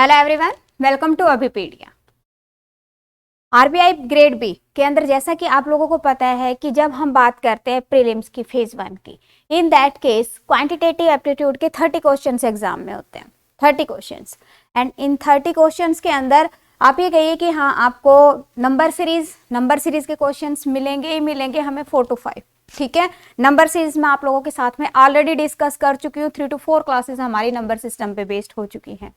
Hello everyone, welcome to Abhipedia. RBI grade B के अंदर जैसा कि आप लोगों को पता है कि जब हम बात करते हैं प्रीलिम्स की फेज 1 की, in that case quantitative aptitude के 30 क्वेश्चंस एग्जाम में होते हैं, 30 क्वेश्चंस। एंड इन 30 क्वेश्चंस के अंदर आप ये कहिए कि हाँ, आपको नंबर सीरीज के क्वेश्चंस मिलेंगे ही मिलेंगे हमें 4 to 5। ठीक है, नंबर सीरीज में आप लोगों के साथ में ऑलरेडी डिस्कस कर चुकी हूँ। 3 to 4 क्लासेस हमारी नंबर सिस्टम पे बेस्ड हो चुकी हैं।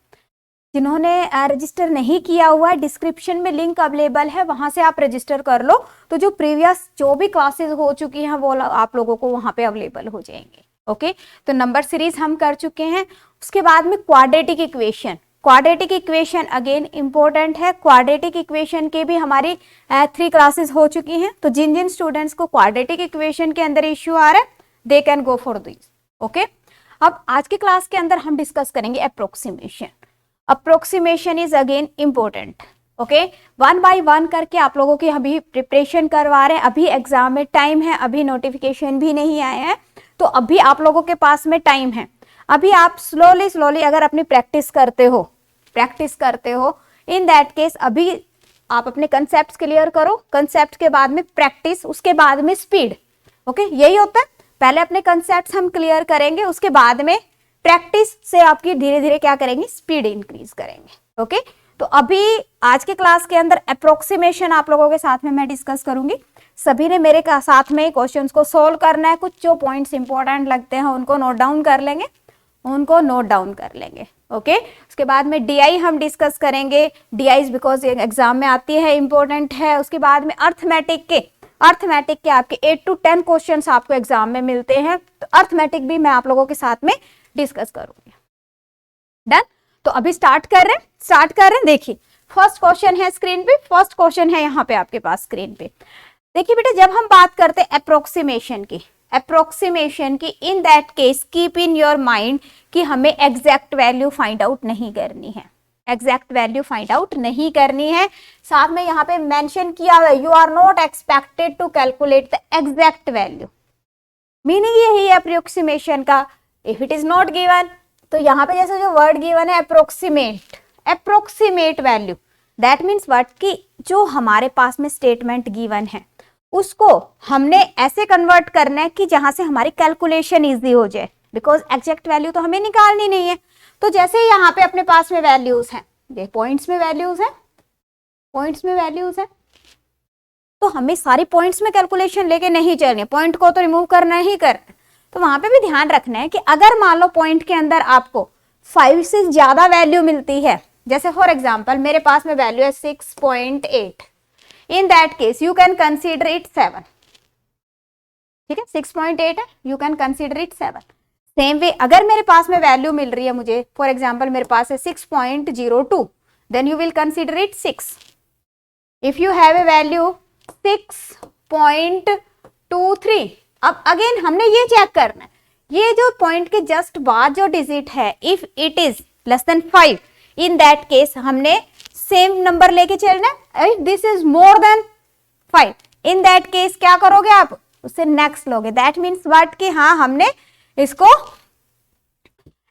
जिन्होंने रजिस्टर नहीं किया हुआ है, डिस्क्रिप्शन में लिंक अवेलेबल है, वहां से आप रजिस्टर कर लो। तो जो प्रीवियस जो भी क्लासेस हो चुकी हैं वो आप लोगों को वहां पे अवेलेबल हो जाएंगे। ओके, तो नंबर सीरीज हम कर चुके हैं। उसके बाद में क्वाड्रेटिक इक्वेशन अगेन इंपॉर्टेंट है। क्वाड्रेटिक इक्वेशन के भी हमारी 3 क्लासेस हो चुकी हैं। तो जिन जिन स्टूडेंट्स को क्वाड्रेटिक इक्वेशन के अंदर इश्यू आ रहा है, they can go for this. Okay, अब आज की क्लास के अंदर हम डिस्कस करेंगे approximation is again important. Okay, 1 by 1 करके आप लोगों की अभी प्रिपरेशन करवा रहे हैं। अभी एग्जाम में टाइम है, अभी नोटिफिकेशन भी नहीं आए हैं, तो अभी आप लोगों के पास में टाइम है। अभी आप स्लोली अगर अपनी प्रैक्टिस करते हो इन दैट केस अभी आप अपने कंसेप्ट क्लियर करो। कंसेप्ट के बाद में प्रैक्टिस, उसके बाद में स्पीड। ओके, यही होता है। पहले अपने कंसेप्ट हम क्लियर करेंगे, उसके बाद में प्रैक्टिस से आपकी धीरे धीरे क्या करेंगे, स्पीड इंक्रीज करेंगे। ओके, तो अभी आज के क्लास के अंदर अप्रोक्सीमेशन आप लोगों के साथ में मैं डिस्कस करूंगी। सभी ने मेरे साथ में क्वेश्चंस को सोल्व करना है। कुछ जो पॉइंट्स इंपॉर्टेंट लगते हैं उनको नोट डाउन कर लेंगे। ओके, उसके बाद में डीआई हम डिस्कस करेंगे। डीआई बिकॉज एग्जाम में आती है, इंपॉर्टेंट है। उसके बाद में अर्थमेटिक के आपके 8 to 10 क्वेश्चंस आपको एग्जाम में मिलते हैं। तो अर्थमेटिक भी मैं आप लोगों के साथ में डिस्कस करूंगी। डन, तो अभी स्टार्ट कर रहे हैं। देखिए, फर्स्ट क्वेश्चन है स्क्रीन पे, यहाँ पे आपके पास स्क्रीन पे। देखिए बेटा, जब हम बात करते हैं अप्रोक्सीमेशन की, in that case keep in your mind कि हमें एग्जैक्ट वैल्यू फाइंड आउट नहीं करनी है। साथ में यहाँ पे मेंशन किया हुआ है, you are not expected to calculate the exact value. Meaning यही है अप्रोक्सीमेशन का। If it is not given, तो यहाँ पे जैसे जो वर्ड गिवन है approximate value, that means what कि जो हमारे पास में स्टेटमेंट गिवन है उसको हमने ऐसे कन्वर्ट करना है कि जहां से हमारी कैलकुलेशन इजी हो जाए, बिकॉज एग्जैक्ट वैल्यू तो हमें निकालनी नहीं है। तो जैसे यहाँ पे अपने पास में वैल्यूज हैं, पॉइंट्स में वैल्यूज है, तो हमें सारी पॉइंट्स में कैलकुलेशन लेके नहीं चलनी है, पॉइंट को तो रिमूव करना ही करना। तो वहां पे भी ध्यान रखना है कि अगर मान लो पॉइंट के अंदर आपको 5 से ज्यादा वैल्यू मिलती है, जैसे फॉर एग्जांपल मेरे पास में वैल्यू है 6.8, in that case you can consider it 7। ठीक है, 6.8 है, you can consider it 7। Same way अगर मेरे पास में वैल्यू मिल रही है मुझे, फॉर एग्जांपल मेरे पास है 6.02, then you will consider it 6। If you have a value 6.23, अब अगेन हमने ये चेक करना है, ये जो पॉइंट के जस्ट बाद जो डिजिट है, if it is less than 5, in that case हमने सेम नंबर लेके चलना है। If this is more than 5, in that case क्या करोगे आप, उससे नेक्स्ट लोगे। दैट मीन्स व्हाट कि हाँ, हमने इसको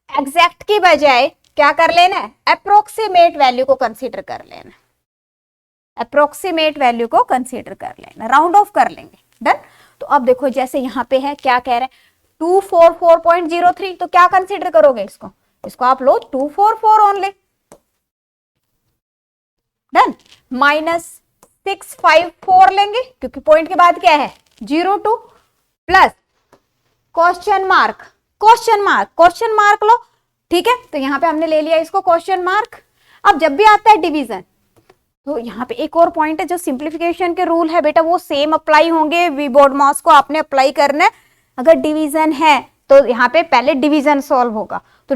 एग्जैक्ट की बजाय क्या कर लेना है, अप्रोक्सीमेट वैल्यू को कंसीडर कर लेना, राउंड ऑफ कर लेंगे। डन, तो अब देखो जैसे यहाँ पे है, क्या कह रहे हैं 244.03, तो क्या कंसीडर करोगे इसको आप लो 244 ओनली। डन, -654 लेंगे क्योंकि पॉइंट के बाद क्या है 02, प्लस क्वेश्चन मार्क लो। ठीक है, तो यहाँ पे हमने ले लिया इसको क्वेश्चन मार्क। अब जब भी आता है डिवीजन, तो यहाँ पे एक और पॉइंट है, जो सिंप्लीफिकेशन के रूल है बेटा वो सेम अप्लाई होंगे। वी बोर्ड मास को आपने अप्लाई करना है। अगर डिवीजन है तो यहाँ पे पहले डिवीजन सॉल्व होगा, तो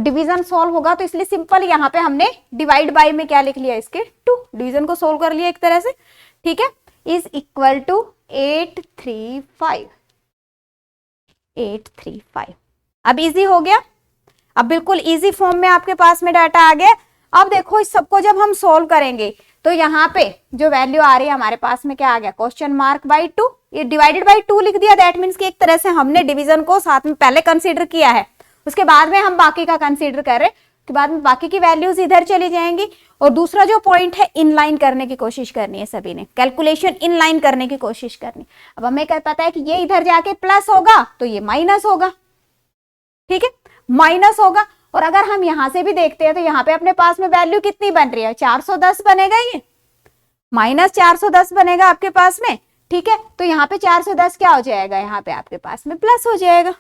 इसलिए सिंपल यहाँ पे हमने डिवाइड बाय में क्या लिख लिया, इसके 2, डिवीजन को सोल्व कर लिया एक तरह से। ठीक है, इज इक्वल टू 835। अब इजी हो गया, अब बिल्कुल इजी फॉर्म में आपके पास में डाटा आ गया। अब देखो इस सबको जब हम सोल्व करेंगे तो यहाँ पे जो वैल्यू आ रही है हमारे पास में क्या आ गया, क्वेश्चन मार्क बाई 2, ये डिवाइडेड बाई 2 लिख दिया। दैट मीन्स कि एक तरह से हमने डिवीजन को साथ में पहले कंसीडर किया है, उसके बाद में हम बाकी का कंसीडर कर रहे। उसके बाद में बाकी की वैल्यूज इधर चली जाएंगी। और दूसरा जो पॉइंट है, इनलाइन करने की कोशिश करनी है सभी ने, कैलकुलेशन इनलाइन करने की कोशिश करनी। अब हमें क्या पता है कि ये इधर जाके प्लस होगा तो ये माइनस होगा, ठीक है, माइनस होगा। और अगर हम यहां से भी देखते हैं तो यहाँ पे अपने पास में वैल्यू कितनी बन रही है, 410 बनेगा, ये माइनस 410 बनेगा आपके पास में, ठीक है। तो यहाँ पे 410 क्या हो जाएगा, यहाँ पे आपके पास में प्लस हो जाएगा,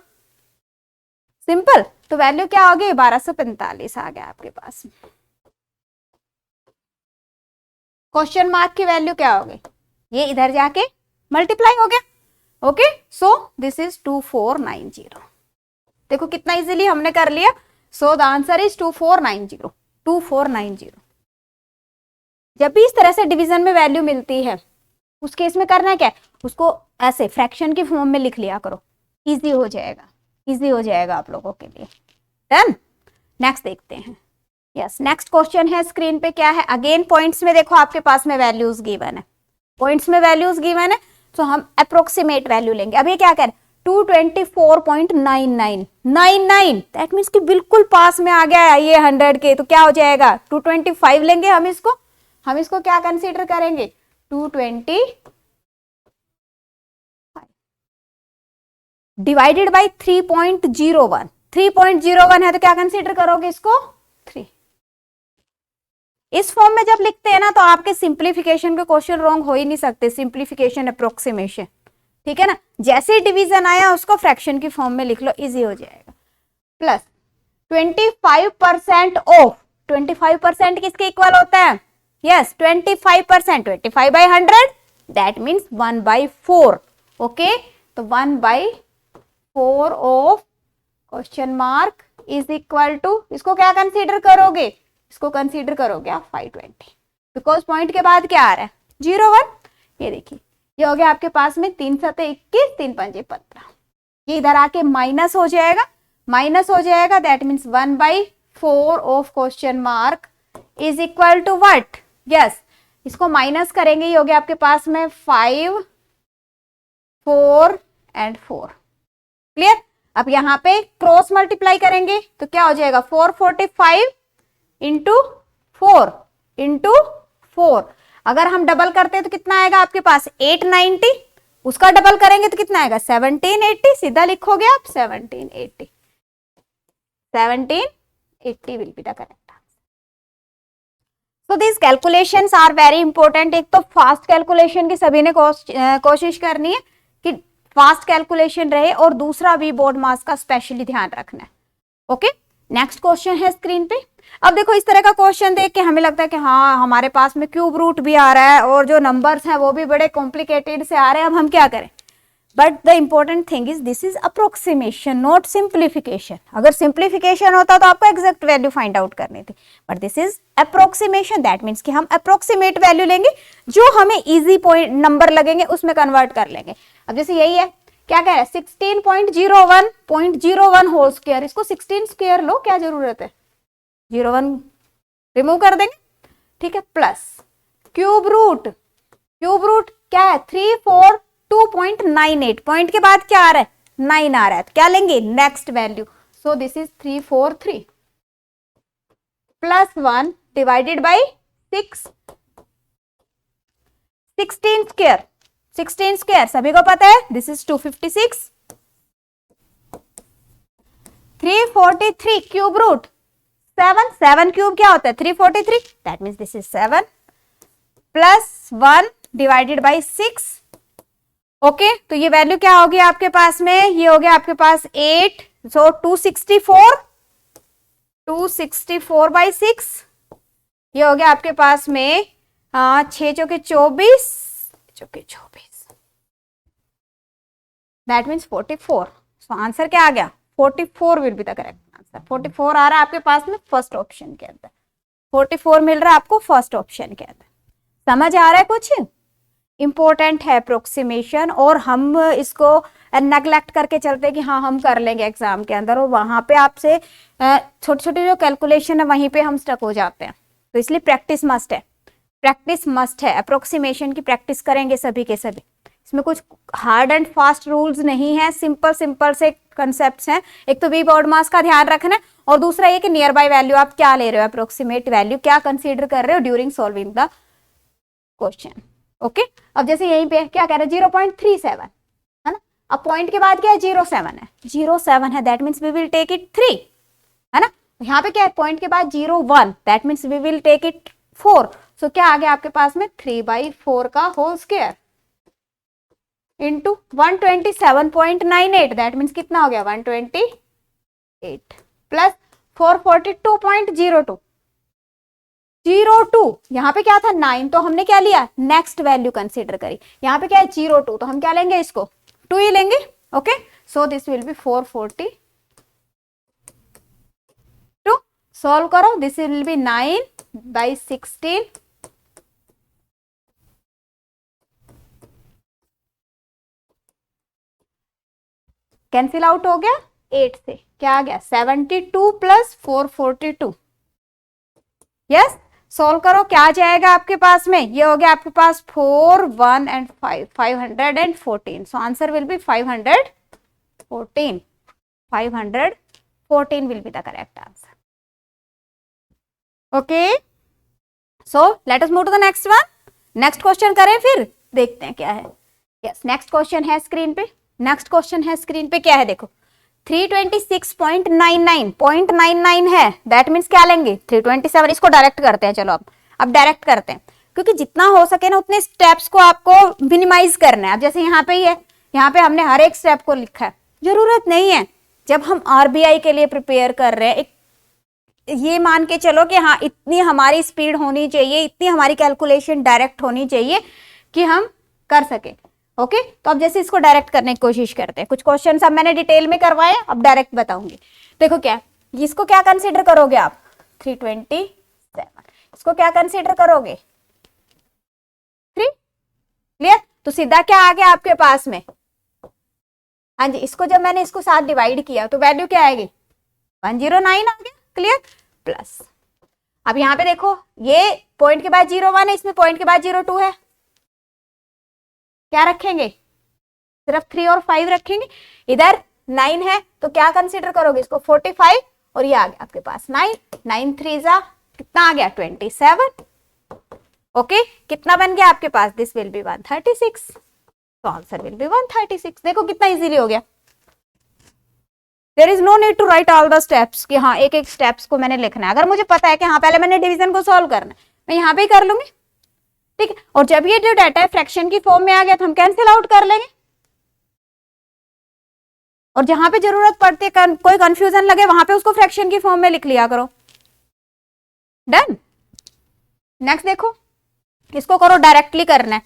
सिंपल। तो वैल्यू क्या होगी, 1245 आ गया आपके पास में। क्वेश्चन मार्क की वैल्यू क्या होगी, ये इधर जाके मल्टीप्लाई हो गया। Okay, so this is 2490। देखो कितना इजीली हमने कर लिया। So the answer is 2490, 2490। जब भी इस तरह से डिवीजन में वैल्यू मिलती है, उस केस में करना क्या है, उसको ऐसे फ्रैक्शन की फॉर्म में लिख लिया करो, इजी हो जाएगा, इजी हो जाएगा आप लोगों के लिए। डन। नेक्स्ट देखते हैं। यस, नेक्स्ट क्वेश्चन है स्क्रीन पे, क्या है, अगेन पॉइंट्स में देखो आपके पास में वैल्यूज गिवन है, पॉइंट्स में वैल्यूज गिवन है, तो हम अप्रोक्सीमेट वैल्यू लेंगे। अब ये क्या कर 224.9999, दैट मीन्स कि बिल्कुल पास में आ गया है ये 100 के, तो क्या हो जाएगा 225 लेंगे हम इसको क्या कंसीडर करेंगे 225 डिवाइडेड बाई 3.01, 3.01 है तो क्या कंसीडर करोगे इसको 3। इस फॉर्म में जब लिखते हैं ना तो आपके सिंप्लीफिकेशन के क्वेश्चन रॉन्ग हो ही नहीं सकते, सिंप्लीफिकेशन अप्रोक्सीमेशन, ठीक है ना। जैसे ही डिवीजन आया उसको फ्रैक्शन की फॉर्म में लिख लो, इजी हो जाएगा। प्लस 25% ऑफ, 25% किसके इक्वल होता है, यस 25%, 25/100 दैट मीन्स 1/4। ओके, तो 1/4 of question mark is equal to, इसको क्या कंसीडर करोगे, इसको कंसीडर करोगे आप 520, बिकॉज पॉइंट के बाद क्या आ रहा है 01। ये देखिए ये हो गया आपके पास में 3 7 21, 3 5 15, ये इधर आके माइनस हो जाएगा, माइनस हो जाएगा, that means 1/4 of question mark is equal to what, yes इसको माइनस करेंगे, ये हो गया आपके पास में 5 4 एंड 4, क्लियर। अब यहाँ पे क्रॉस मल्टीप्लाई करेंगे तो क्या हो जाएगा 445 इंटू 4, अगर हम डबल करते हैं तो कितना आएगा आपके पास 890, उसका डबल करेंगे तो कितना आएगा 1780, सीधा लिखोगे आप 1780, 1780 will be the correct answer. So this calculations are very important. एक तो फास्ट कैलकुलेशन की सभी ने कोशिश करनी है कि फास्ट कैलकुलेशन रहे, और दूसरा भी बोर्ड मास का स्पेशली ध्यान रखना है। ओके, नेक्स्ट क्वेश्चन है स्क्रीन पे। अब देखो इस तरह का क्वेश्चन देख के हमें लगता है कि हाँ हमारे पास में क्यूब रूट भी आ रहा है और जो नंबर्स हैं वो भी बड़े कॉम्प्लिकेटेड से आ रहे हैं, अब हम क्या करें। But the important thing is this is approximation not simplification. अगर सिंप्लीफिकेशन होता तो आपको एग्जैक्ट वैल्यू फाइंड आउट करनी थी, but this is approximation, that means कि हम अप्रोक्सीमेट वैल्यू लेंगे, जो हमें इजी पॉइंट नंबर लगेंगे उसमें कन्वर्ट कर लेंगे। अब जैसे यही है, क्या कह रहा है 16.01 होल स्क्वायर, इसको 16 स्क्वायर लो, क्या जरूरत है 01 रिमूव कर देंगे, ठीक है, प्लस क्यूब रूट क्या है 342.98, पॉइंट के बाद क्या आ रहा है 9 आ रहा है, तो क्या लेंगे next value, so this is 343 plus 1 divided by 6, 16 square सभी को पता है, this is 256, 343 cube root 7 cube क्या होता है 343, that means this is 7 plus 1 divided by 6। Okay, तो ये वैल्यू क्या होगी आपके पास में, ये हो गया आपके पास 8, सो 264/6, ये हो गया आपके पास में 6 चौके 24, दैट मीन्स 44। सो आंसर क्या आ गया 44 will be the correct answer. 44 आ रहा है आपके पास में फर्स्ट ऑप्शन के अंदर, 44 मिल रहा है आपको फर्स्ट ऑप्शन के अंदर। समझ आ रहा है कुछ, इंपॉर्टेंट है अप्रोक्सीमेशन, और हम इसको नेग्लेक्ट करके चलते हैं कि हाँ हम कर लेंगे एग्जाम के अंदर, और वहां पे आपसे छोटे छोटे जो कैलकुलेशन है वहीं पे हम स्टक हो जाते हैं। तो इसलिए प्रैक्टिस मस्ट है, प्रैक्टिस मस्ट है, अप्रोक्सीमेशन की प्रैक्टिस करेंगे सभी के सभी। इसमें कुछ हार्ड एंड फास्ट रूल्स नहीं है, सिंपल से कंसेप्ट हैं, एक तो वी बॉड मास का ध्यान रखना है और दूसरा ये कि नियर बाय वैल्यू आप क्या ले रहे हो, अप्रोक्सीमेट वैल्यू क्या कंसीडर कर रहे हो during solving the question. Okay, अब जैसे यहीं पे क्या कह रहे हैं 0.37 है ना, अब पॉइंट के बाद क्या है 07 है, 07 है that means we will take it 3 है ना, यहाँ पे क्या है पॉइंट के बाद 01 that means we will take it 4, so क्या आ गया आपके पास में 3/4 का whole square into 127.98 that means कितना हो गया 128 प्लस 442.02 यहाँ पे क्या था 9 तो हमने क्या लिया नेक्स्ट वैल्यू कंसीडर करी, यहाँ पे क्या है 02 तो हम क्या लेंगे इसको 2 ही लेंगे। Okay, so this will be 442, solve करो this will be 9/16 cancel out हो गया 8 से, क्या आ गया 72 प्लस 442। यस, सोल्व करो क्या आ जाएगा आपके पास में, ये हो गया आपके पास 4 1 and 5 514, so answer will be 514 will be the correct answer. Okay, so let us move to the next one, next question करें फिर देखते हैं क्या है। यस, नेक्स्ट क्वेश्चन है स्क्रीन पे, नेक्स्ट क्वेश्चन है स्क्रीन पे, क्या है देखो 326.99 है दैट मीन्स क्या लेंगे 327, इसको डायरेक्ट करते हैं, चलो अब डायरेक्ट करते हैं क्योंकि जितना हो सके ना उतने स्टेप्स को आपको मिनिमाइज करना है। अब जैसे यहाँ पे ही है, यहाँ पे हमने हर एक स्टेप को लिखा है, जरूरत नहीं है जब हम आरबीआई के लिए प्रिपेयर कर रहे हैं एक ये मान के चलो कि हाँ इतनी हमारी स्पीड होनी चाहिए, इतनी हमारी कैलकुलेशन डायरेक्ट होनी चाहिए कि हम कर सके। ओके, तो अब जैसे इसको डायरेक्ट करने की कोशिश करते हैं, कुछ क्वेश्चन अब मैंने डिटेल में करवाए, अब डायरेक्ट बताऊंगी। देखो क्या इसको क्या कंसीडर करोगे आप 327, इसको क्या कंसीडर करोगे 3, क्लियर, तो सीधा क्या आ गया आपके पास में, हाँ जी, इसको जब मैंने इसको साथ डिवाइड किया तो वैल्यू क्या आएगी 109 आ गया, क्लियर, प्लस अब यहाँ पे देखो ये पॉइंट के बाद 01 है, इसमें पॉइंट के बाद 02 है, क्या रखेंगे सिर्फ 3 और 5 रखेंगे, इधर 9 है तो क्या कंसीडर करोगे इसको 45 और ये आ गया आपके पास 9 9 3 जा कितना आ गया 27। ओके, कितना बन गया आपके पास दिस विल बी 136, तो आंसर विल बी 136। देखो कितना इजीली हो गया, there is no need to write all the steps कि हाँ एक एक स्टेप्स को मैंने लिखना है। अगर मुझे पता है कि हाँ पहले मैंने डिवीजन को सॉल्व करना है, मैं यहाँ पे ही कर लूंगी, ठीक है, और जब ये जो डाटा है फ्रैक्शन की फॉर्म में आ गया तो हम कैंसिल आउट कर लेंगे, और जहां पे जरूरत पड़ती है कोई कंफ्यूजन लगे वहां पे उसको फ्रैक्शन की फॉर्म में लिख लिया करो। डन, नेक्स्ट देखो इसको करो डायरेक्टली करना है,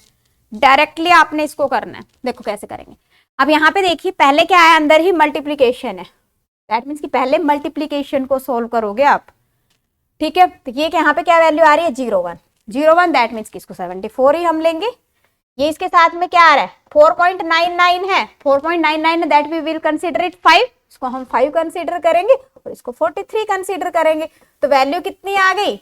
डायरेक्टली आपने इसको करना है, देखो कैसे करेंगे। अब यहाँ पे देखिए पहले क्या है अंदर ही मल्टीप्लीकेशन है, दैट मीन्स कि पहले मल्टीप्लीकेशन को सोल्व करोगे आप, ठीक है, तो ये यहाँ पे क्या वैल्यू आ रही है 01 दैट मीन्स कि इसको 74 ही हम लेंगे, ये इसके साथ में क्या आ रहा है 4.99 है, 4.99 that we will consider it 5, इसको हम 5 कंसीडर करेंगे और इसको 43 कंसीडर करेंगे, तो वैल्यू कितनी आ गई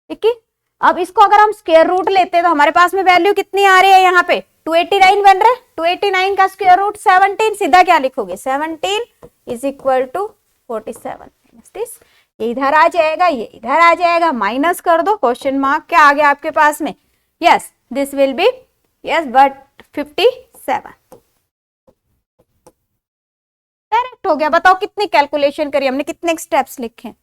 21। अब इसको अगर हम स्क्वायर रूट लेते हैं तो हमारे पास में वैल्यू कितनी आ रही है यहाँ पे 289 बन रहा है, 289 का स्क्वायर रूट 17, सीधा क्या लिखोगे 17 is equal to 47 minus this, ये इधर आ जाएगा ये इधर आ जाएगा, माइनस कर दो, क्वेश्चन मार्क क्या आ गया आपके पास में, yes this will B yes but 57 direct हो गया। बताओ कितनी कैलकुलेशन करी हमने, कितने स्टेप्स लिखे,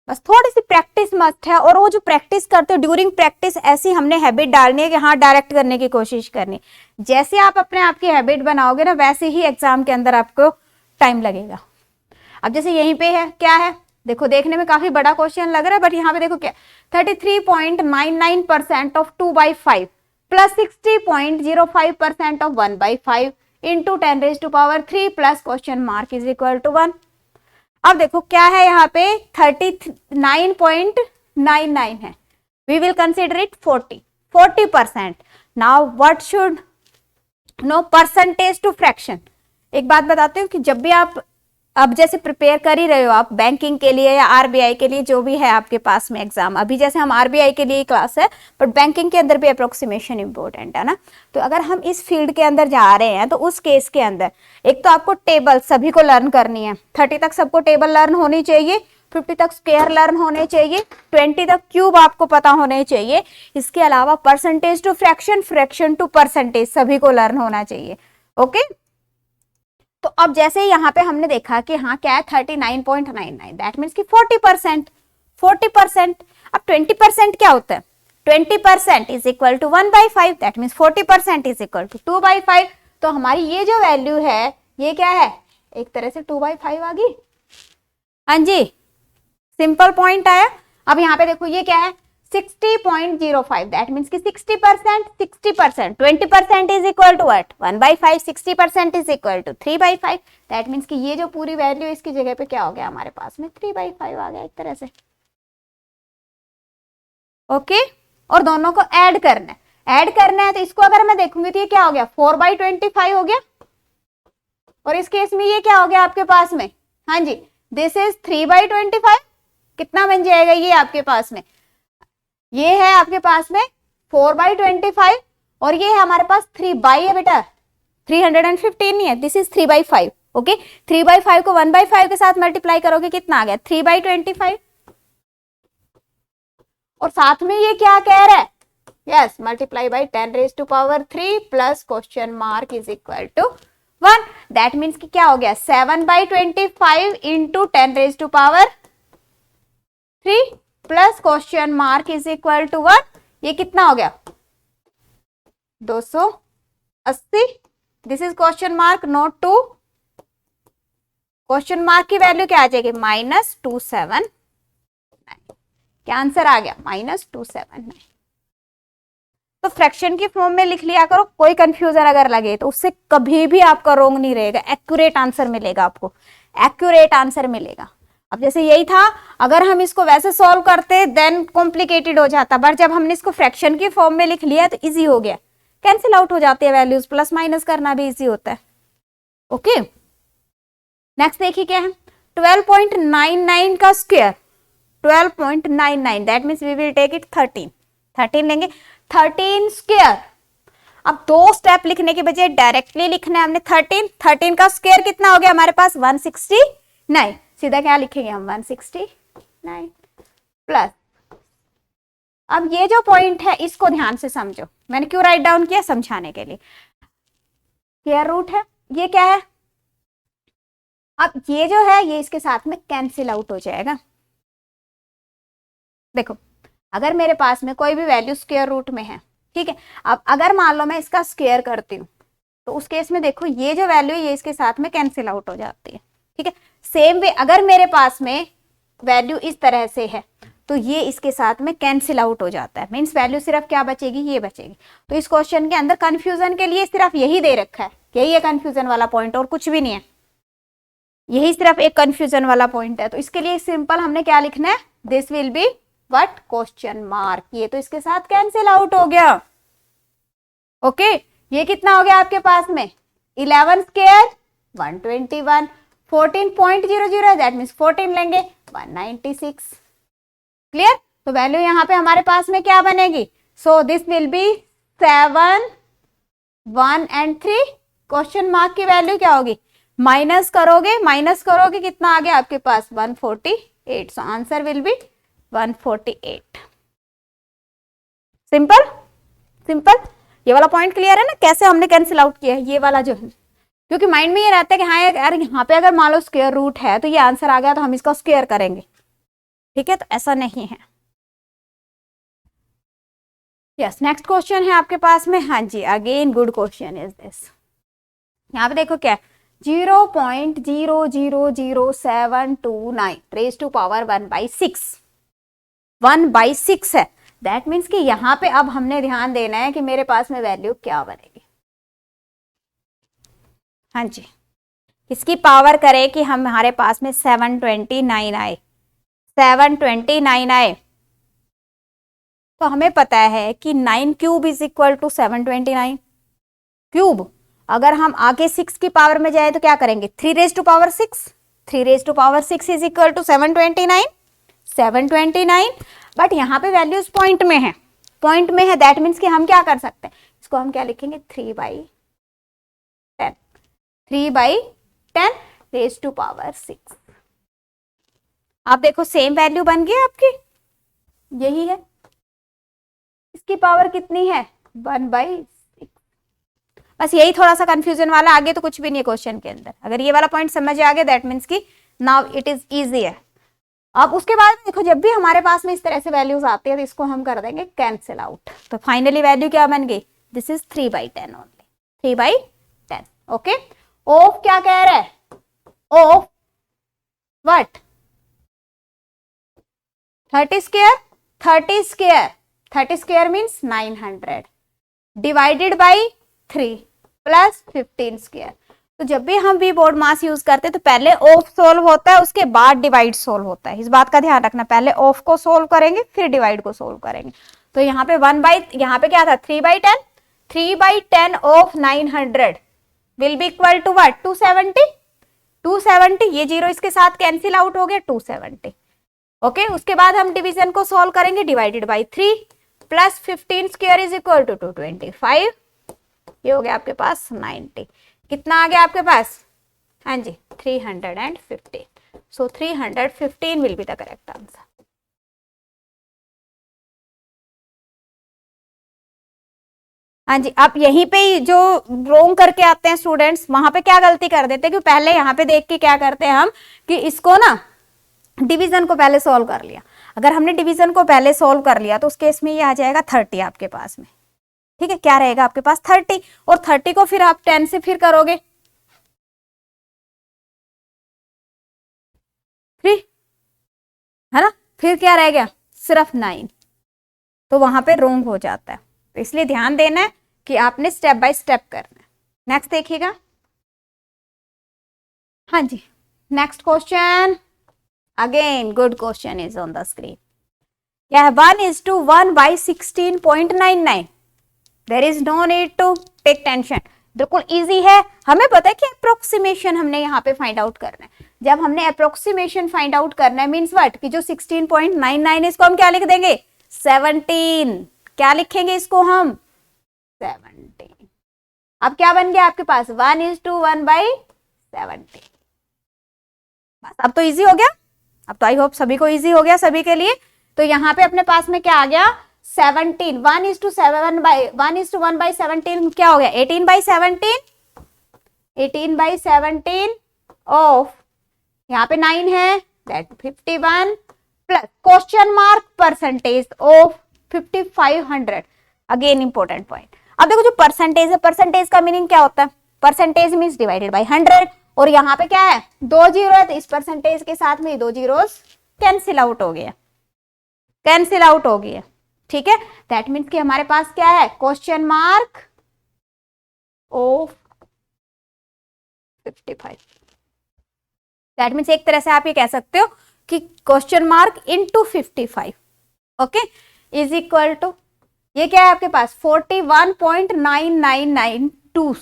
बस थोड़ी सी प्रैक्टिस मस्ट है, और वो जो प्रैक्टिस करते हो ड्यूरिंग प्रैक्टिस ऐसी हमने हैबिट डालनी है कि हाँ डायरेक्ट करने की कोशिश करनी, जैसे आप अपने आप की हैबिट बनाओगे ना वैसे ही एग्जाम के अंदर आपको टाइम लगेगा। अब जैसे यहीं पे है क्या है देखो, देखने में काफी बड़ा क्वेश्चन लग रहा है बट यहाँ पे देखो क्या 33.99% of 2/5 plus 60.05% of 1/5 into 10⁻³ plus question mark is equal to 1। अब देखो क्या है यहाँ पे 39.99 है, we will consider it 40%। Now what should know percentage to fraction. एक बात बताते हूँ कि जब भी आप अब जैसे प्रिपेयर कर ही रहे हो आप बैंकिंग के लिए या आरबीआई के लिए, जो भी है आपके पास में एग्जाम, अभी जैसे हम आरबीआई के लिए क्लास है, बट बैंकिंग के अंदर भी अप्रोक्सीमेशन इंपॉर्टेंट है ना। तो अगर हम इस फील्ड के अंदर जा रहे हैं तो उस केस के अंदर एक तो आपको टेबल सभी को लर्न करनी है, 30 तक सबको टेबल लर्न होनी चाहिए, 50 तक स्क्वायर लर्न होने चाहिए, 20 तक क्यूब आपको पता होने चाहिए। इसके अलावा percentage to fraction, fraction to percentage सभी को लर्न होना चाहिए। ओके, तो अब जैसे यहाँ पे हमने देखा कि हाँ क्या है 39.99, दैट मीन्स कि 40%। 40%, अब 20% क्या होता है, 20% is equal to 1/5, that means 40% is equal to 2/5। तो हमारी ये जो वैल्यू है ये क्या है, एक तरह से 2/5 आ गई। हाँ जी, सिंपल पॉइंट आया। अब यहाँ पे देखो ये क्या है 60.05, दैट मीन्स कि 60%, 60%, 20% is equal to what 1/5, 60% is equal to 3/5, that means कि ये जो पूरी वैल्यू इसकी जगह पे क्या हो गया हमारे पास में 3/5 आ गया एक तरह से। ओके, और दोनों को ऐड करना है, ऐड करना है तो इसको अगर मैं देखूंगी तो ये क्या हो गया 4/25 हो गया, और इस केस में ये क्या हो गया आपके पास में, हाँ जी दिस इज 3/25, कितना बन जाएगा ये आपके पास में, ये है आपके पास में 4/25, और ये है हमारे पास 3 है बेटा, 315 नहीं है, दिस इज 3/5। ओके, 3/5 को 1/5 के साथ मल्टीप्लाई करोगे कितना आ गया 3/25, और साथ में ये क्या कह रहा है, yes multiply by 10⁻³ plus question mark is equal to 1, that means कि क्या हो गया 7/25 into 10⁻³ plus question mark is equal to 1, ये कितना हो गया 280। This is question mark note to, question mark की वैल्यू क्या आ जाएगी -279, क्या आंसर आ गया -279। तो फ्रैक्शन की फॉर्म में लिख लिया करो, कोई कंफ्यूजन अगर लगे तो उससे कभी भी आपका रोंग नहीं रहेगा, एक्यूरेट आंसर मिलेगा आपको, एक्यूरेट आंसर मिलेगा। अब जैसे यही था, अगर हम इसको वैसे सॉल्व करते देन कॉम्प्लिकेटेड हो जाता, पर जब हमने इसको फ्रैक्शन की फॉर्म में लिख लिया तो इजी हो गया, कैंसिल आउट हो जाती है वैल्यूज, प्लस माइनस करना भी इजी होता है। ओके, नेक्स्ट देखिए क्या है 12.99 का square, 12.99 that means we will take it 13 लेंगे, 13 स्क्वायर। अब दो स्टेप लिखने के बजाय डायरेक्टली लिखना है हमने 13 का स्क्वायर कितना हो गया हमारे पास 169, सीधा क्या लिखेंगे हम 169 प्लस, अब ये जो पॉइंट है इसको ध्यान से समझो, मैंने क्यों राइट डाउन किया समझाने के लिए, स्क्वायर रूट है, ये क्या है, अब ये जो है ये इसके साथ में कैंसिल आउट हो जाएगा। देखो अगर मेरे पास में कोई भी वैल्यू स्क्वायर रूट में है, ठीक है, अब अगर मान लो मैं इसका स्क्वायर करती हूँ तो उस केस में देखो ये जो वैल्यू है ये इसके साथ में कैंसिल आउट हो जाती है, ठीक है। सेम वे अगर मेरे पास में वैल्यू इस तरह से है तो ये इसके साथ में कैंसिल आउट हो जाता है, मीन्स वैल्यू सिर्फ क्या बचेगी ये बचेगी। तो इस क्वेश्चन के अंदर कंफ्यूजन के लिए सिर्फ यही दे रखा है, यही है कंफ्यूजन वाला पॉइंट और कुछ भी नहीं है, यही सिर्फ एक कंफ्यूजन वाला पॉइंट है। तो इसके लिए सिंपल हमने क्या लिखना है, this will be what question mark, ये तो इसके साथ कैंसिल आउट हो गया। ओके, ये कितना हो गया आपके पास में 11 स्क्वायर 121, 14.00 दैट मीन्स 14 लेंगे 196, क्लियर। तो वैल्यू यहाँ पे हमारे पास में क्या बनेगी, सो this will B 7, 1 and 3, question mark की वैल्यू क्या होगी, माइनस करोगे कितना आ गया आपके पास 148, सो answer will B 148। Simple simple, ये वाला पॉइंट क्लियर है ना, कैसे हमने कैंसिल आउट किया है ये वाला जो है, क्योंकि माइंड में ये रहता है कि हाँ यार यहाँ पे अगर मान लो स्क्वायर रूट है तो ये आंसर आ गया तो हम इसका स्क्वायर करेंगे, ठीक है, तो ऐसा नहीं है। यस, नेक्स्ट क्वेश्चन है आपके पास में, हाँ जी again good question is this, यहाँ पे देखो क्या 0.0000729 रेज टू पावर 1/6 है, दैट मीन्स कि यहाँ पे अब हमने ध्यान देना है कि मेरे पास में वैल्यू क्या बनेगी। हाँ जी, इसकी पावर करें कि हमारे पास में 729 आए, 729 आए, तो हमें पता है कि 9 cube is equal to 729 cube. अगर हम आगे 6 की पावर में जाए तो क्या करेंगे 3 raise to power 6, 3 raise to power 6 is equal to 729, 729। But यहाँ पे वैल्यूज पॉइंट में है, पॉइंट में है, दैट मीन्स कि हम क्या कर सकते हैं, इसको हम क्या लिखेंगे 3/10, 3/10 रेज टू पावर 6। आप देखो सेम वैल्यू बन गई आपकी, यही है, इसकी पावर कितनी है 1/6। बस यही थोड़ा सा कंफ्यूजन वाला, आगे तो कुछ भी नहीं है क्वेश्चन के अंदर। अगर ये वाला पॉइंट समझ आ गया दैट मीन्स कि नाउ इट इज इजी है। अब उसके बाद देखो जब भी हमारे पास में इस तरह से वैल्यूज आती है तो इसको हम कर देंगे कैंसिल आउट। तो फाइनली वैल्यू क्या बन गई, this is 3/10 only, 3/10। Okay, of क्या कह रहा है, of what 30 square, 30 square, 30 square means 900 divided by 3 plus 15 square. तो जब भी हम वी बोर्ड मास यूज करते हैं तो पहले ऑफ सोल्व होता है, उसके बाद डिवाइड सोल्व होता है। इस बात का ध्यान रखना, पहले ऑफ को सोल्व करेंगे फिर डिवाइड को सोल्व करेंगे। तो यहाँ पे यहाँ पे क्या था 3/10, 3/10 of 900 will be equal to what 270, 270। ये जीरो इसके साथ कैंसिल आउट हो गया 270। ओके, उसके बाद हम डिवीजन को सोल्व करेंगे, divided by 3 plus 15 square is equal to 225। ये हो गया आपके पास 90। कितना आ गया आपके पास, हाँ जी 315। सो 315 will be the correct answer. हाँ जी, आप यहीं पे जो रोंग करके आते हैं स्टूडेंट्स, वहां पे क्या गलती कर देते हैं कि पहले यहाँ पे देख के क्या करते हैं हम कि इसको ना डिवीजन को पहले सॉल्व कर लिया। अगर हमने डिवीजन को पहले सॉल्व कर लिया तो उस केस में ये आ जाएगा 30 आपके पास में। ठीक है, क्या रहेगा आपके पास 30, और 30 को फिर आप 10 से फिर करोगे 3, है ना, फिर क्या रह गया सिर्फ 9। तो वहां पे रोंग हो जाता है, तो इसलिए ध्यान देना है कि आपने स्टेप बाय स्टेप करना है। नेक्स्ट देखिएगा, हाँ जी next question, again good question is on the screen. क्या है 1:1/16.99। There is no need to take tension, बिल्कुल इजी है। हमें पता है कि अप्रोक्सीमेशन हमने यहाँ पे फाइंड आउट करना है। जब हमने अप्रोक्सीमेशन फाइंड आउट करना है मींस व्हाट कि जो 16.99 इसको हम क्या लिख देंगे 17। क्या लिखेंगे इसको हम 17। अब क्या बन गया आपके पास 1:1/17। बस अब तो इजी हो गया, अब तो आई होप सभी को इजी हो गया सभी के लिए। तो यहाँ पे अपने पास में क्या आ गया 17, 1:1/17 क्या हो गया 18/17, 18/17 ऑफ यहाँ पे 9 है that 51 plus question mark percentage of 5500। Again important point. अब देखो जो परसेंटेज है, परसेंटेज का मीनिंग क्या होता है, परसेंटेज मीन्स डिवाइडेड बाय 100, और यहाँ पे क्या है 2 जीरो है तो इस परसेंटेज के साथ में 2 जीरोस कैंसिल आउट हो गया, कैंसिल आउट हो गया। ठीक है, दैट मीन्स कि हमारे पास क्या है question mark of 55। That means एक तरह से आप ये कह सकते हो कि question mark into 55 okay is equal to ये क्या है आपके पास 41.9992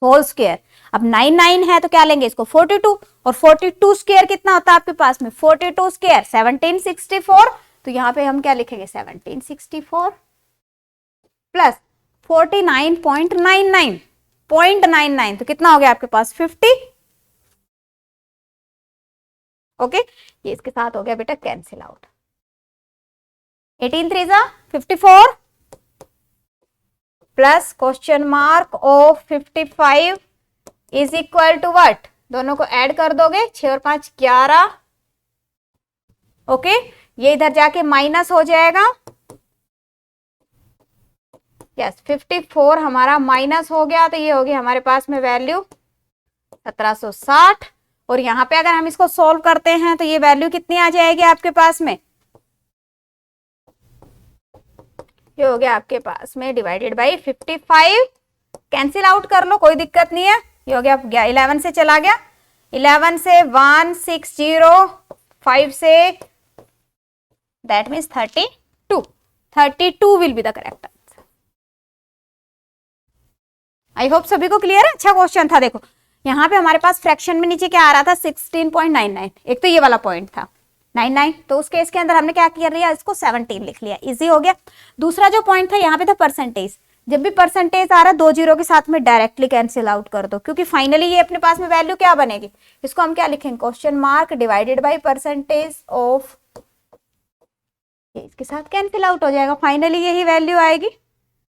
होल स्क्वायर। अब 99 है तो क्या लेंगे इसको 42, और 42 स्क्वायर कितना होता है आपके पास में 42 स्क्वायर 1764। तो यहाँ पे हम क्या लिखेंगे 1764 प्लस 49.99 तो कितना हो गया आपके पास 50। ओके, ये इसके साथ हो गया बेटा cancel out. 18 3 54 plus question mark of 55 is equal to what, दोनों को ऐड कर दोगे 6 और 5 11। ओके, ये इधर जाके माइनस हो जाएगा, यस 54 हमारा माइनस हो गया, तो ये होगी हमारे पास में वैल्यू 1760। और यहाँ पे अगर हम इसको सोल्व करते हैं तो ये वैल्यू कितनी आ जाएगी आपके पास में, ये हो गया आपके पास में डिवाइडेड बाई 55, कैंसिल आउट कर लो कोई दिक्कत नहीं है। ये हो गया 11 से चला गया, 11 से 1605 say that means 32 will be the correct answer. I hope सभी को क्लियर है, अच्छा क्वेश्चन था। देखो यहाँ पे हमारे पास फ्रैक्शन में नीचे क्या आ रहा था 16.99, एक तो ये वाला पॉइंट था 99, तो उस केस के अंदर हमने क्या किया लिया, इसको 17 लिख लिया, इजी हो गया। दूसरा जो पॉइंट था यहाँ पे था परसेंटेज, जब भी परसेंटेज आ रहा है 2 जीरो के साथ में डायरेक्टली कैंसिल आउट कर दो, क्योंकि फाइनली ये अपने पास में वैल्यू क्या बनेगी, इसको हम क्या लिखेंगे, question mark divided by percentage of, इसके साथ कैंसिल आउट हो जाएगा, फाइनली यही वैल्यू आएगी,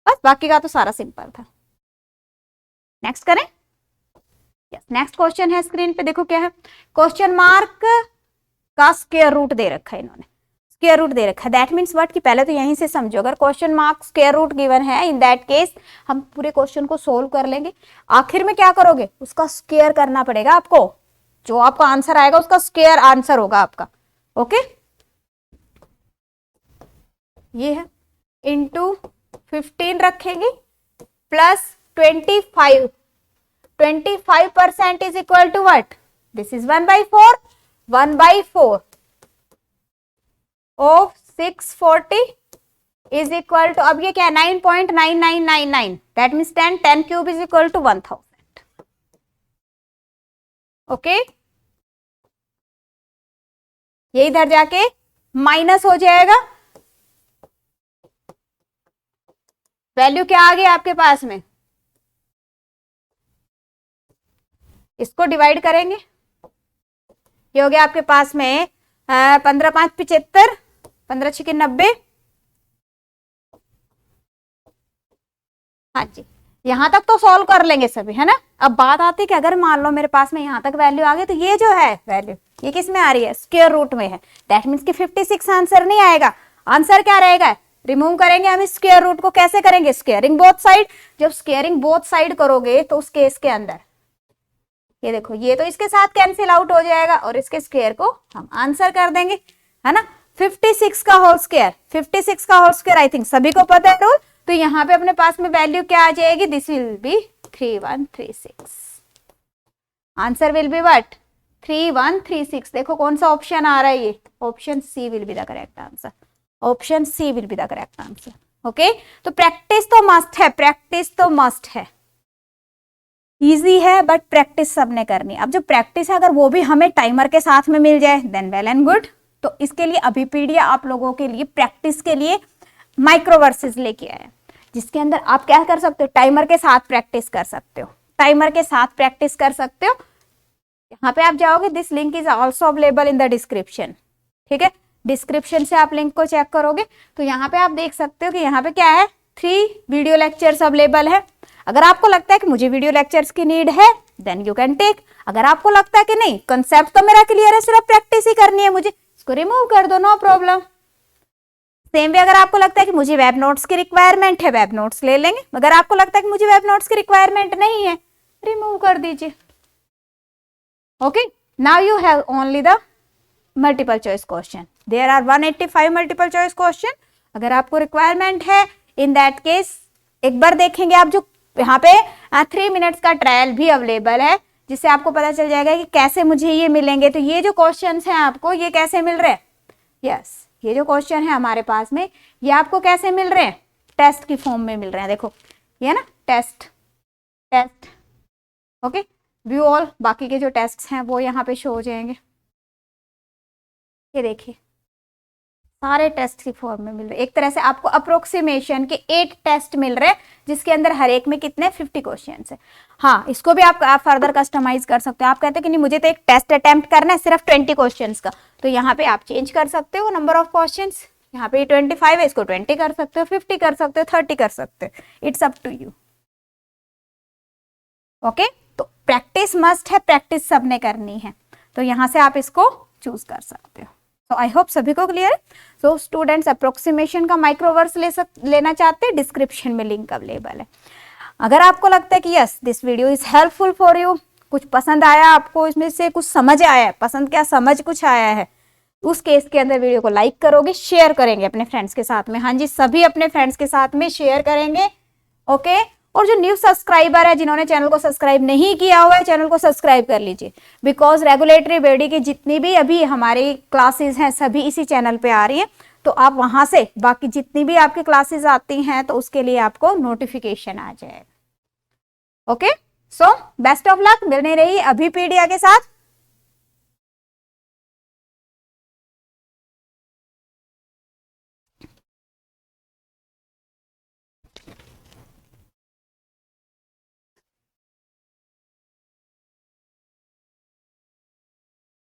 बस बाकी का तो सारा सिंपल था। नेक्स्ट करें, यस नेक्स्ट क्वेश्चन है स्क्रीन पे, देखो क्या है, क्वेश्चन मार्क का स्क्वायर रूट दे रखा है इन्होंने, स्क्वायर रूट दे रखा है, दैट मीन्स व्हाट, कि पहले तो यहीं से समझो, अगर question mark square root given है इन दैट केस हम पूरे क्वेश्चन को सोल्व कर लेंगे, आखिर में क्या करोगे, उसका स्क्वायर करना पड़ेगा आपको, जो आपका आंसर आएगा उसका स्क्वायर आंसर होगा आपका, ओके। ये है इंटू 15 रखेंगे plus 25% is equal to what, this is 1/4, 1/4 of 640 is equal to, अब ये क्या है 9.9999, that means 10 cube is equal to 1000, okay. ये इधर जाके माइनस हो जाएगा, वैल्यू क्या आ गई आपके पास में, इसको डिवाइड करेंगे, ये हो गया आपके पास में 15 5 75, 15 6 90, हाँ जी, यहां तक तो सॉल्व कर लेंगे सभी, है ना। अब बात आती है कि अगर मान लो मेरे पास में यहां तक वैल्यू आ गई, तो ये जो है वैल्यू ये किस में आ रही है, स्क्वायर रूट में है, दैट मीन्स कि 56 आंसर नहीं आएगा, आंसर क्या रहेगा, रिमूव करेंगे हम इस स्क्वायर रूट को, कैसे करेंगे, स्क्वायरिंग बोथ साइड, जब स्क्वायरिंग बोथ साइड करोगे तो उस केस के अंदर ये देखो, ये तो इसके साथ कैंसिल आउट हो जाएगा और इसके स्क्वायर को हम आंसर कर देंगे, है ना। 56 का होल स्क्वायर, 56 का होल स्क्वायर आई थिंक सभी को पता है रूल, तो यहाँ पे अपने पास में वैल्यू क्या आ जाएगी, this will be 3136, answer will be what 3136, देखो कौन सा ऑप्शन आ रहा है, ये option C will be the correct answer, option C will be the correct answer, okay. तो प्रैक्टिस तो मस्ट है, प्रैक्टिस तो मस्ट है, इजी है बट प्रैक्टिस सबने करनी है। अब जो प्रैक्टिस है अगर वो भी हमें टाइमर के साथ में मिल जाए देन वेल एंड गुड, तो इसके लिए अभिपीडिया आप लोगों के लिए प्रैक्टिस के लिए माइक्रोवर्सेस लेके आया, जिसके अंदर आप क्या कर सकते हो, टाइमर के साथ प्रैक्टिस कर सकते हो, टाइमर के साथ प्रैक्टिस कर सकते हो। यहाँ पे आप जाओगे, this link is also available in the description, ठीक है, डिस्क्रिप्शन से आप लिंक को चेक करोगे तो यहाँ पे आप देख सकते हो कि यहाँ पे क्या है, 3 वीडियो लेक्चर्स अवेलेबल है। अगर आपको लगता है कि मुझे वीडियो लेक्चर्स की नीड है देन यू कैन टेक, अगर आपको लगता है कि नहीं कंसेप्ट तो मेरा क्लियर है, सिर्फ प्रैक्टिस ही करनी है मुझे, इसको रिमूव कर दो, नो प्रॉब्लम। सेम वे अगर आपको लगता है कि मुझे वेब नोट्स की रिक्वायरमेंट है, वेब नोट्स ले लेंगे, अगर आपको लगता है कि मुझे वेब नोट्स की रिक्वायरमेंट नहीं है, रिमूव कर दीजिए, okay. Now you have only the multiple choice question, there are 185 multiple choice question, अगर आपको रिक्वायरमेंट है इन दैट केस एक बार देखेंगे आप, जो यहाँ पे 3 मिनट्स का ट्रायल भी अवेलेबल है, जिससे आपको पता चल जाएगा कि कैसे मुझे ये मिलेंगे। तो ये जो क्वेश्चंस हैं आपको ये कैसे मिल रहे हैं, यस ये जो क्वेश्चन है हमारे पास में ये आपको कैसे मिल रहे हैं, टेस्ट की फॉर्म में मिल रहे हैं, देखो ये ना test, test, okay, view all, बाकी के जो टेस्ट हैं वो यहाँ पे शो हो जाएंगे, ये देखिए सारे टेस्ट की फॉर्म में मिल रहे हैं। एक तरह से आपको अप्रोक्सीमेशन के 8 टेस्ट मिल रहे हैं, जिसके अंदर हर एक में कितने 50 क्वेश्चन है। हाँ, इसको भी आप फर्दर कस्टमाइज कर सकते हो, आप कहते हैं कि नहीं मुझे तो एक टेस्ट अटेम्प्ट करना है सिर्फ 20 क्वेश्चन का, तो यहाँ पे आप चेंज कर सकते हो नंबर ऑफ क्वेश्चन, यहाँ पे 25 है, इसको 20 कर सकते हो, 50 कर सकते हो, 30 कर सकते हो, it's up to you, okay. तो प्रैक्टिस मस्ट है, प्रैक्टिस सबने करनी है, तो यहाँ से आप इसको चूज कर सकते हो। तो आई होप सभी को क्लियर है। सो स्टूडेंट्स अप्रोक्सीमेशन का माइक्रोवर्स लेना चाहते हैं, डिस्क्रिप्शन में लिंक अवेलेबल है। अगर आपको लगता है कि yes this video is helpful for you, कुछ पसंद आया आपको, इसमें से कुछ समझ आया है, पसंद क्या समझ कुछ आया है, उस केस के अंदर वीडियो को लाइक करोगे, शेयर करेंगे अपने फ्रेंड्स के साथ में, हाँ जी सभी अपने फ्रेंड्स के साथ में शेयर करेंगे, ओके। और जो न्यू सब्सक्राइबर है जिन्होंने चैनल को सब्सक्राइब नहीं किया हुआ है, चैनल को सब्सक्राइब कर लीजिए, बिकॉज रेगुलेटरी बॉडी की जितनी भी अभी हमारी क्लासेस हैं सभी इसी चैनल पे आ रही हैं, तो आप वहां से बाकी जितनी भी आपकी क्लासेस आती हैं तो उसके लिए आपको नोटिफिकेशन आ जाएगा, okay. So best of luck, मिलने रही अभी पीडिया के साथ।